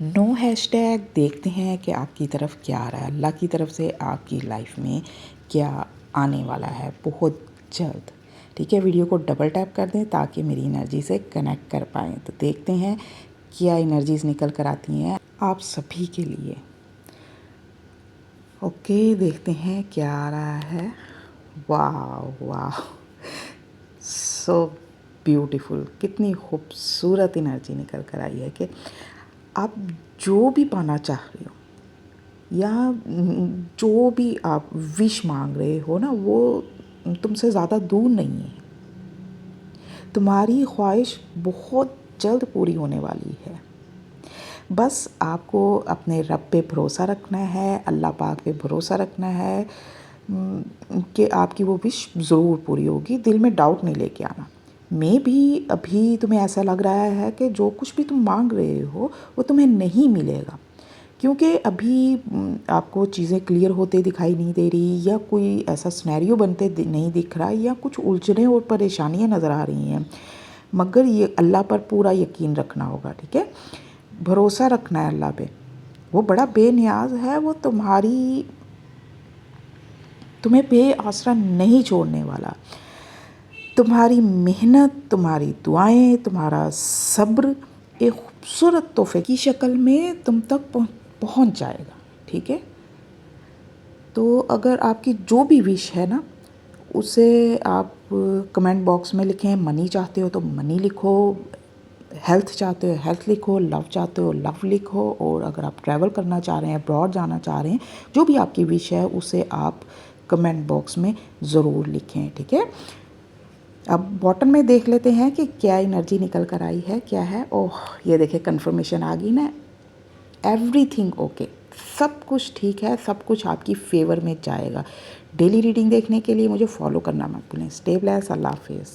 No hashtag. देखते हैं कि आपकी तरफ क्या आ रहा है, अल्लाह की तरफ से आपकी लाइफ में क्या आने वाला है बहुत जल्द। ठीक है, वीडियो को डबल टैप कर दें ताकि मेरी एनर्जी से कनेक्ट कर पाएँ। तो देखते हैं क्या एनर्जीज निकल कर आती हैं आप सभी के लिए। ओके, देखते हैं क्या आ रहा है। वाह वाह, सो ब्यूटीफुल। कितनी खूबसूरत एनर्जी निकल कर आई है कि आप जो भी पाना चाह रहे हो या जो भी आप विश मांग रहे हो ना, वो तुमसे ज़्यादा दूर नहीं है। तुम्हारी ख्वाहिश बहुत जल्द पूरी होने वाली है। बस आपको अपने रब पे भरोसा रखना है, अल्लाह पाक पे भरोसा रखना है कि आपकी वो विश ज़रूर पूरी होगी। दिल में डाउट नहीं लेके आना। मे भी अभी तुम्हें ऐसा लग रहा है कि जो कुछ भी तुम मांग रहे हो वो तुम्हें नहीं मिलेगा, क्योंकि अभी आपको चीज़ें क्लियर होते दिखाई नहीं दे रही, या कोई ऐसा सिनेरियो बनते नहीं दिख रहा, या कुछ उलझनें और परेशानियां नज़र आ रही हैं। मगर ये अल्लाह पर पूरा यकीन रखना होगा। ठीक है, भरोसा रखना है अल्लाह पे। वो बड़ा बेनियाज है, वो तुम्हें बेआसरा नहीं छोड़ने वाला। तुम्हारी मेहनत, तुम्हारी दुआएं, तुम्हारा सब्र एक खूबसूरत तोहफे की शक्ल में तुम तक पहुंच जाएगा। ठीक है, तो अगर आपकी जो भी विश है ना, उसे आप कमेंट बॉक्स में लिखें। मनी चाहते हो तो मनी लिखो, हेल्थ चाहते हो हेल्थ लिखो, लव चाहते हो लव लिखो, और अगर आप ट्रैवल करना चाह रहे हैं, अब्रॉड जाना चाह रहे हैं, जो भी आपकी विश है उसे आप कमेंट बॉक्स में ज़रूर लिखें। ठीक है, अब बॉटम में देख लेते हैं कि क्या एनर्जी निकल कर आई है, क्या है। ओह, ये देखिए कन्फर्मेशन आ गई ना। एवरीथिंग ओके, सब कुछ ठीक है, सब कुछ आपकी फेवर में जाएगा। डेली रीडिंग देखने के लिए मुझे फॉलो करना मत भूलें। स्टे ब्लेस्ड, अल्लाह हाफिज़।